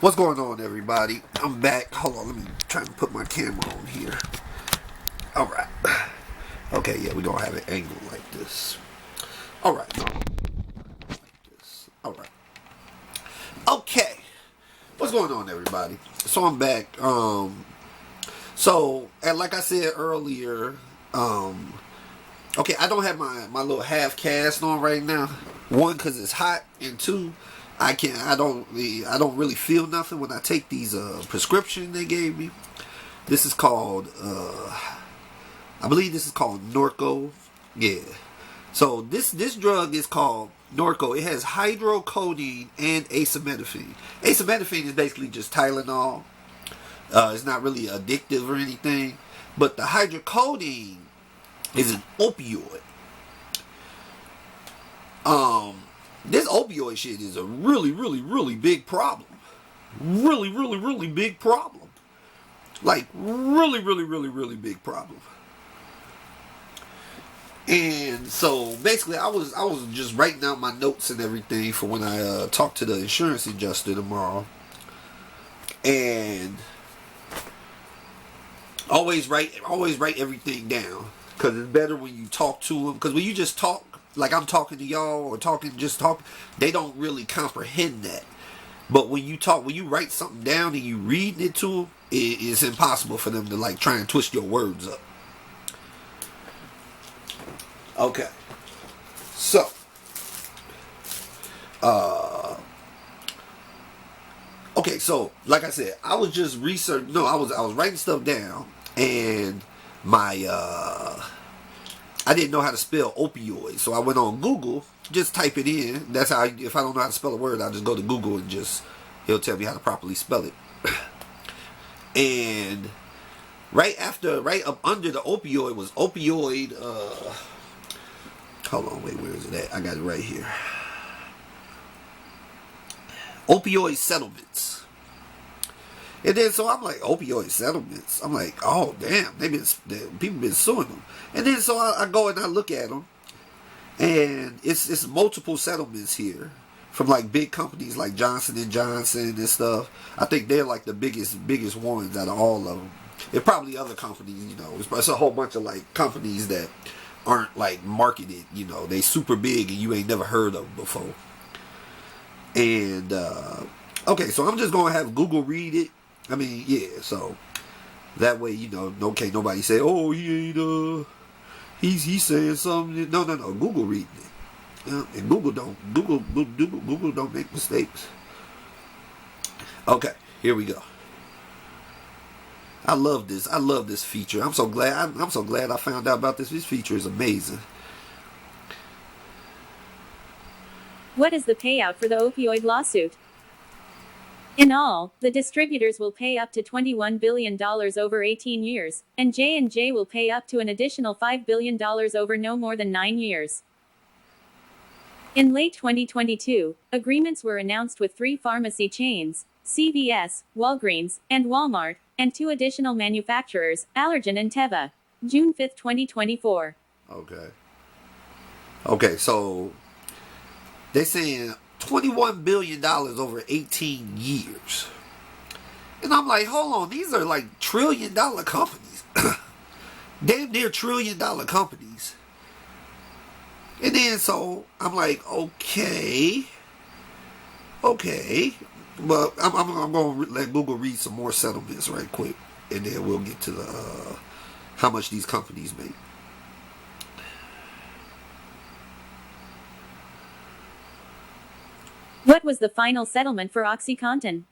What's going on, everybody? I'm back. Hold on, let me try and put my camera on here. Alright. Okay, yeah, we're gonna have it angled like this. Alright. Like this. Alright. Okay. What's going on, everybody? So I'm back. And like I said earlier, okay, I don't have my little half cast on right now. One, because it's hot, and two, I don't really feel nothing when I take these prescription they gave me. This is called I believe this is called Norco. Yeah. So this drug is called Norco. It has hydrocodone and acetaminophen. Acetaminophen is basically just Tylenol. It's not really addictive or anything, but the hydrocodone is an opioid. This opioid shit is a really big problem. Really big problem. Like really big problem. And so basically I was just writing out my notes and everything for when I talk to the insurance adjuster tomorrow. And always write everything down, because it's better when you talk to them. Because when you just talk, like I'm talking to y'all or talk, they don't really comprehend that. But when you write something down and you read it to them, it's impossible for them to like try and twist your words up. Okay. So, okay, so like I said, I was just researching. No, I was writing stuff down, and I didn't know how to spell opioid, so I went on Google, just type it in. That's how if I don't know how to spell a word, I just go to Google and he'll tell me how to properly spell it. And right up under the opioid was opioid. Hold on, wait, where is it at? I got it right here. Opioid settlements. And then so I'm like, opioid settlements. I'm like, oh damn, people been suing them. And then so I go and I look at them, and it's multiple settlements here from like big companies like Johnson and Johnson and stuff. I think they're like the biggest ones out of all of them. There's probably other companies, it's a whole bunch of like companies that aren't like marketed, they super big and you ain't never heard of them before. And okay, so I'm just gonna have Google read it. I mean, yeah, so that way, okay, nobody say, oh, he ain't he's saying something. No, Google reading it. And Google don't make mistakes. Okay, here we go. I love this feature. I'm so glad I found out about this. This feature is amazing. What is the payout for the opioid lawsuit? In all, the distributors will pay up to $21 billion over 18 years, and J&J will pay up to an additional $5 billion over no more than 9 years. In late 2022, agreements were announced with 3 pharmacy chains, CVS, Walgreens, and Walmart, and 2 additional manufacturers, Allergan and Teva. June 5, 2024. Okay, so they're saying $21 billion over 18 years. And I'm like, hold on, these are like $1 trillion companies. Damn near $1 trillion companies. And then so I'm like, okay. But I'm going to let Google read some more settlements right quick. And then we'll get to the how much these companies make. What was the final settlement for OxyContin?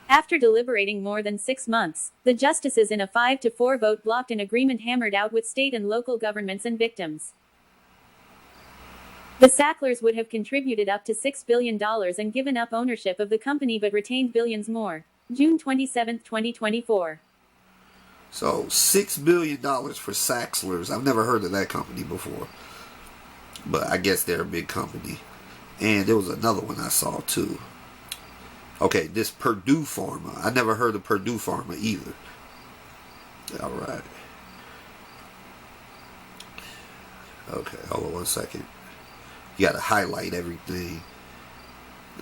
After deliberating more than 6 months, the justices in a 5-4 vote blocked an agreement hammered out with state and local governments and victims. The Sacklers would have contributed up to $6 billion and given up ownership of the company but retained billions more. June 27, 2024. So $6 billion for Sacklers. I've never heard of that company before. But I guess they're a big company. And there was another one I saw too. Okay, this Purdue Pharma. I never heard of Purdue Pharma either. Alright. Okay, hold on one second. You gotta highlight everything.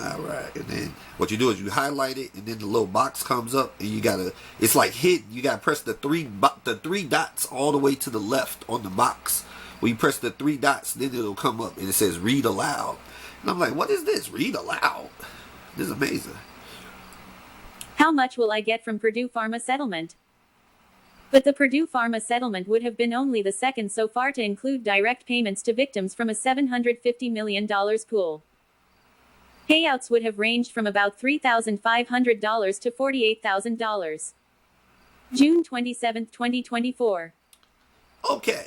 All right, and then what you do is you highlight it, and then the little box comes up, and you gotta. It's like hidden. You gotta press the three dots all the way to the left on the box. When you press the three dots, then it'll come up, and it says "Read aloud." And I'm like, "What is this? Read aloud? This is amazing." How much will I get from Purdue Pharma settlement? But the Purdue Pharma settlement would have been only the second so far to include direct payments to victims from a $750 million pool. Payouts would have ranged from about $3,500 to $48,000. June 27, 2024. Okay,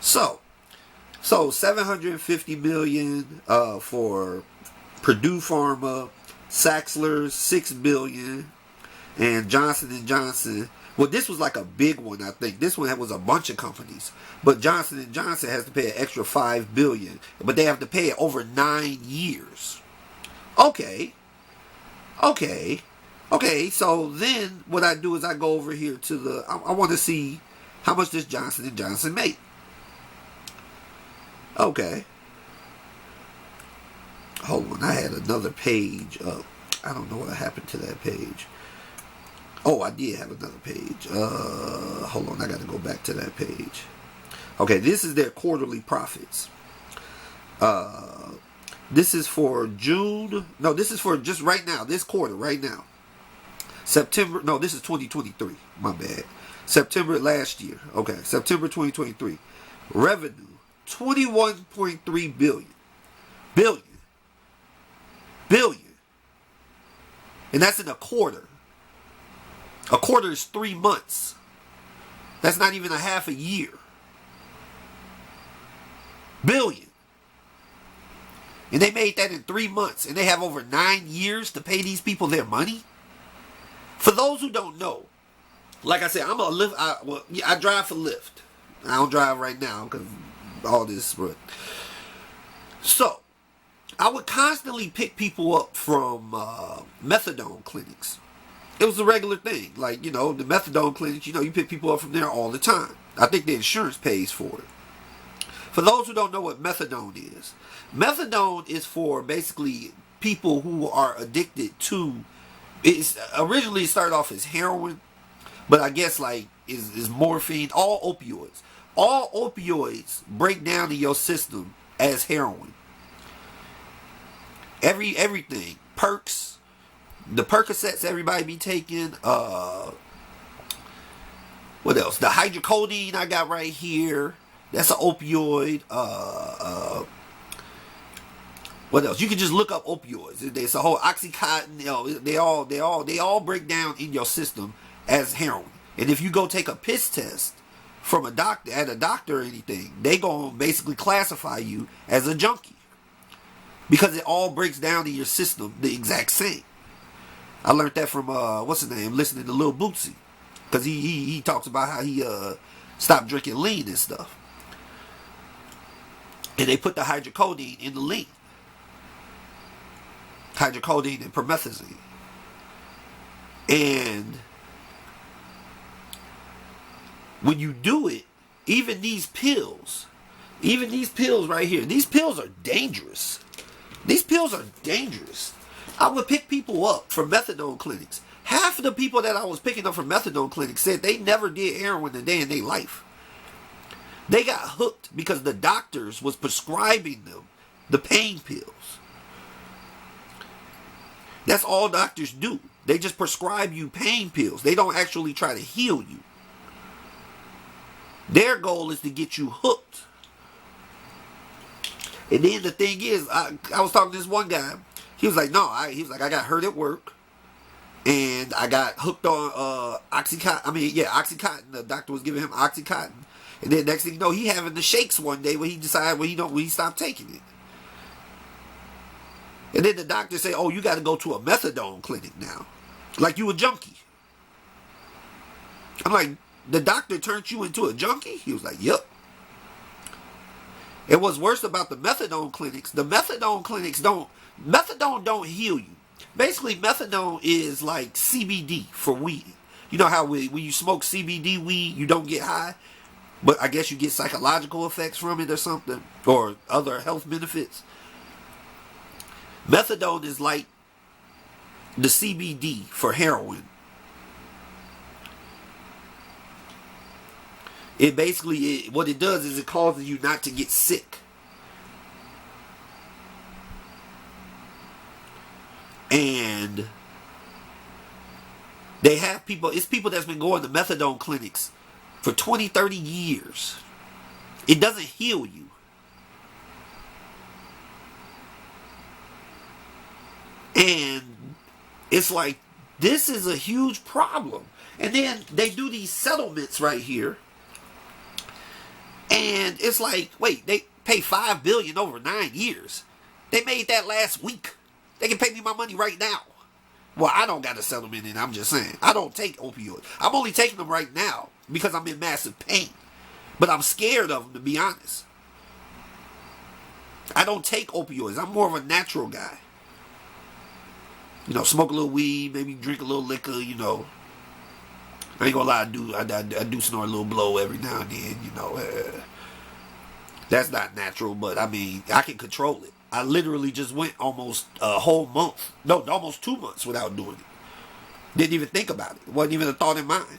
so $750 million for Purdue Pharma, Saxler's $6 billion, and Johnson and Johnson. Well, this was like a big one, I think. This one was a bunch of companies, but Johnson and Johnson has to pay an extra $5 billion, but they have to pay it over 9 years. Okay. So then, what I do is I go over here to the. I want to see how much does Johnson and Johnson make. Okay. Hold on, I had another page up. I don't know what happened to that page. Oh, I did have another page. Hold on, I got to go back to that page. Okay, this is their quarterly profits. This is for June. No, this is for just right now. This quarter, right now. September. No, this is 2023. My bad. September last year. Okay, September 2023. Revenue, 21.3 billion. Billion. And that's in a quarter. A quarter is 3 months. That's not even a half a year. Billion. And they made that in 3 months. And they have over 9 years to pay these people their money. For those who don't know, like I said, I'm a Lyft. I drive for Lyft. I don't drive right now because all this. But so I would constantly pick people up from methadone clinics. It was a regular thing. Like, the methadone clinics, you pick people up from there all the time. I think the insurance pays for it. For those who don't know what methadone is for basically people who are addicted to, it's originally started off as heroin, but I guess is morphine, all opioids. All opioids break down in your system as heroin. Everything. Perks, the Percocets everybody be taking, what else? The hydrocodone I got right here. That's an opioid. What else? You can just look up opioids. It's a whole Oxycontin. They all break down in your system as heroin. And if you go take a piss test from a doctor or anything, they gonna basically classify you as a junkie because it all breaks down in your system the exact same. I learned that from what's his name? Listening to Lil Bootsy, because he talks about how he stopped drinking lean and stuff, and they put the hydrocodone in the lean. Hydrocodone and promethazine. And when you do it, even these pills right here, these pills are dangerous. I would pick people up from methadone clinics. Half of the people that I was picking up from methadone clinics said they never did heroin a day in their life. They got hooked because the doctors was prescribing them the pain pills. That's all doctors do. They just prescribe you pain pills. They don't actually try to heal you. Their goal is to get you hooked. And then the thing is, I was talking to this one guy. He was like, I got hurt at work. And I got hooked on Oxycontin. Oxycontin. The doctor was giving him Oxycontin. And then next thing you know, he having the shakes one day when he decided when he stopped taking it. And then the doctor say, "Oh, you got to go to a methadone clinic now, like you a junkie." I'm like, "The doctor turned you into a junkie?" He was like, "Yep." And what's worse about the methadone clinics methadone don't heal you. Basically, methadone is like CBD for weed. You know how when you smoke CBD weed, you don't get high, but I guess you get psychological effects from it or something, or other health benefits. Methadone is like the CBD for heroin. It basically, what it does is it causes you not to get sick. And they have people, it's people that's been going to methadone clinics for 20, 30 years. It doesn't heal you. And it's like, this is a huge problem. And then they do these settlements right here. And it's like, wait, they pay $5 billion over 9 years. They made that last week. They can pay me my money right now. Well, I don't got a settlement in. I'm just saying. I don't take opioids. I'm only taking them right now because I'm in massive pain. But I'm scared of them, to be honest. I don't take opioids. I'm more of a natural guy. You know, smoke a little weed, maybe drink a little liquor, you know. I ain't gonna lie, I do snort a little blow every now and then, you know. That's not natural, but I mean, I can control it. I literally just went almost a whole month, no, almost 2 months without doing it. Didn't even think about it. It wasn't even a thought in mind.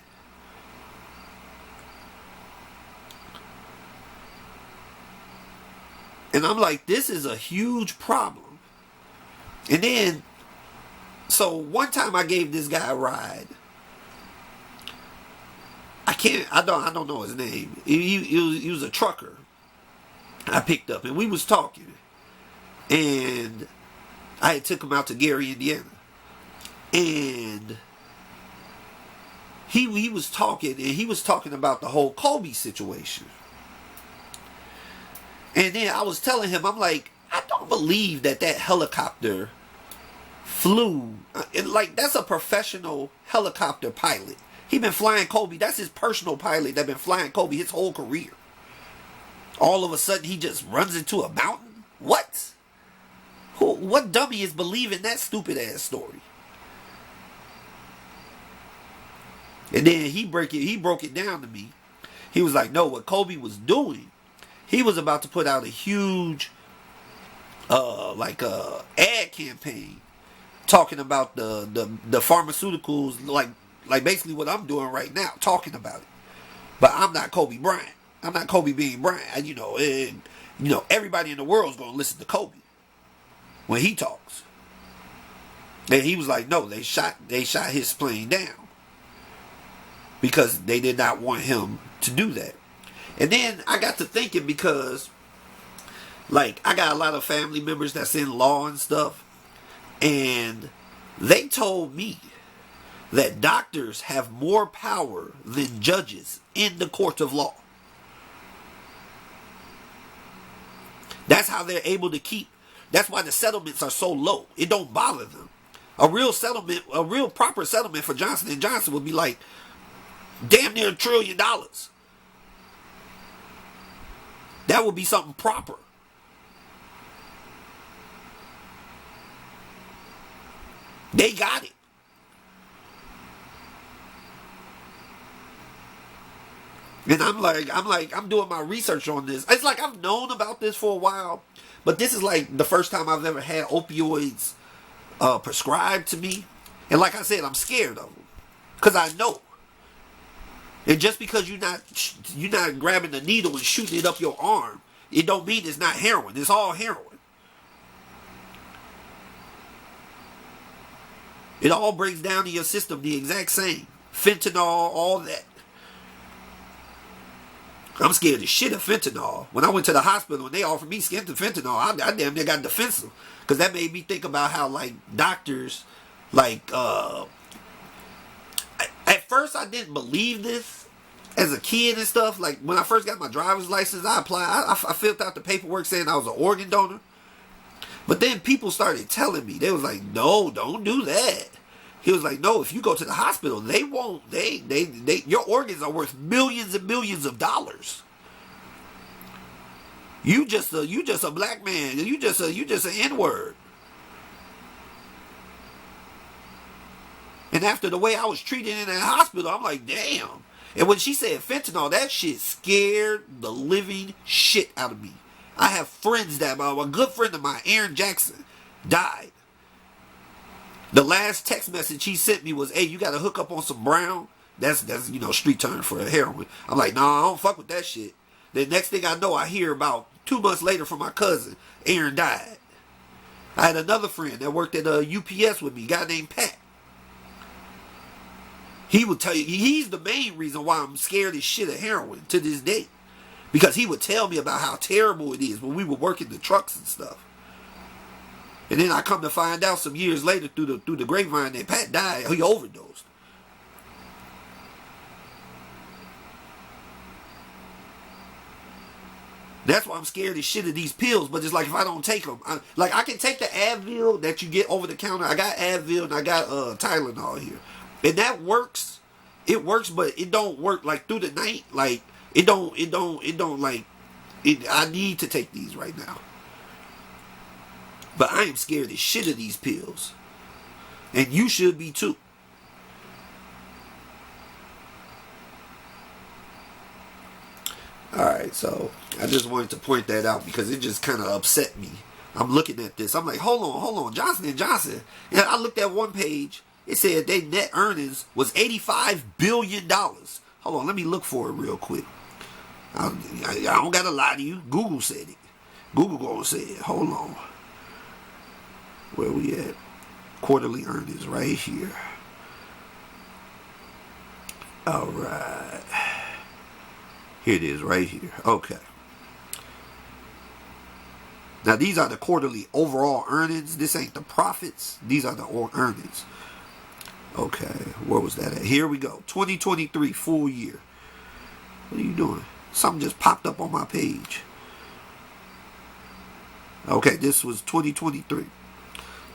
And I'm like, this is a huge problem. And then, so one time I gave this guy a ride. I don't know his name. He was a trucker. I picked up and we was talking. And I had took him out to Gary, Indiana. And he was talking, and he was talking about the whole Kobe situation. And then I was telling him, I'm like, I don't believe that helicopter flew. Like, that's a professional helicopter pilot. He been flying Kobe. That's his personal pilot that been flying Kobe his whole career. All of a sudden, he just runs into a mountain? What? What dummy is believing that stupid ass story? And then he broke it down to me. He was like, no, what Kobe was doing, he was about to put out a huge ad campaign talking about the pharmaceuticals, like basically what I'm doing right now, talking about it. But I'm not Kobe Bryant. I'm not Kobe being Bryant. You know, everybody in the world is going to listen to Kobe when he talks. And he was like, no, they shot his plane down because they did not want him to do that. And then I got to thinking, because like I got a lot of family members that's in law and stuff, and they told me that doctors have more power than judges in the court of law. That's how they're able to keep. That's why the settlements are so low. It don't bother them. A real settlement, a real proper settlement for Johnson & Johnson would be like damn near $1 trillion. That would be something proper. They got it. And I'm doing my research on this. It's like I've known about this for a while, but this is like the first time I've ever had opioids prescribed to me. And like I said, I'm scared of them because I know. And just because you're not grabbing the needle and shooting it up your arm, it don't mean it's not heroin. It's all heroin. It all breaks down in your system the exact same. Fentanyl, all that. I'm scared as shit of fentanyl. When I went to the hospital and they offered me skin to fentanyl, I damn near got defensive. Because that made me think about how, like, doctors, like, at first I didn't believe this as a kid and stuff. Like, when I first got my driver's license, I applied. I filled out the paperwork saying I was an organ donor. But then people started telling me, they was like, no, don't do that. He was like, no, if you go to the hospital, they won't, your organs are worth millions and millions of dollars. You just a black man. You just an N-word. And after the way I was treated in that hospital, I'm like, damn. And when she said fentanyl, that shit scared the living shit out of me. I have friends a good friend of mine, Aaron Jackson. died. The last text message he sent me was, hey, you got to hook up on some brown. That's street term for heroin. I'm like, nah, I don't fuck with that shit. The next thing I know, I hear about 2 months later from my cousin, Aaron died. I had another friend that worked at UPS with me, a guy named Pat. He would tell you, he's the main reason why I'm scared as shit of heroin to this day. Because he would tell me about how terrible it is when we were working the trucks and stuff. And then I come to find out some years later through the grapevine that Pat died. He overdosed. That's why I'm scared as shit of these pills. But it's like if I don't take them, I can take the Advil that you get over the counter. I got Advil and I got Tylenol here, and that works. It works, but it don't work like through the night. Like it don't like it. I need to take these right now. But I am scared as shit of these pills. And you should be too. Alright, so I just wanted to point that out because it just kind of upset me. I'm looking at this. I'm like, hold on. Johnson & Johnson. And I looked at one page. It said their net earnings was $85 billion. Hold on, let me look for it real quick. I don't got to lie to you. Google said it. Google gonna say it. Hold on. Where we at? Quarterly earnings right here. Alright. Here it is right here. Okay. Now these are the quarterly overall earnings. This ain't the profits. These are the earnings. Okay. Where was that at? Here we go. 2023 full year. What are you doing? Something just popped up on my page. Okay. This was 2023.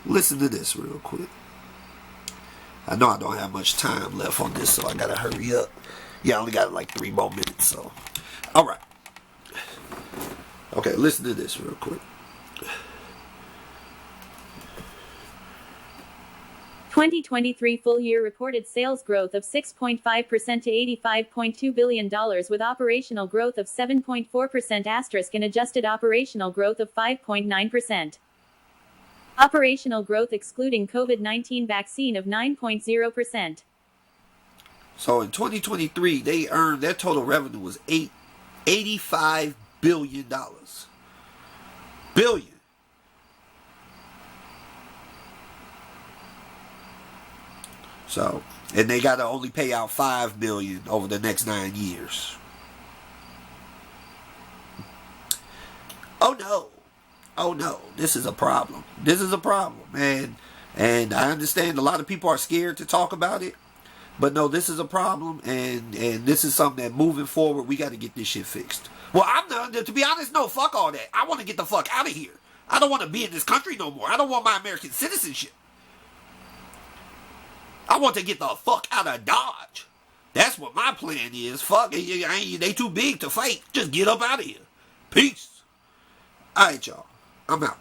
Listen to this real quick. I know I don't have much time left on this, so I gotta hurry up. Yeah, I only got like 3 more minutes, so. Alright. Okay, listen to this real quick. 2023 full-year reported sales growth of 6.5% to $85.2 billion with operational growth of 7.4% * and adjusted operational growth of 5.9%. Operational growth excluding COVID-19 vaccine of 9.0%. So in 2023, they earned, their total revenue was $85 billion. Billion. So, and they got to only pay out $5 billion over the next 9 years. Oh no, this is a problem. This is a problem, man. And I understand a lot of people are scared to talk about it. But no, this is a problem, and this is something that moving forward, we got to get this shit fixed. Well, to be honest, no, fuck all that. I want to get the fuck out of here. I don't want to be in this country no more. I don't want my American citizenship. I want to get the fuck out of Dodge. That's what my plan is. Fuck, they too big to fight. Just get up out of here. Peace. All right, y'all. I'm out.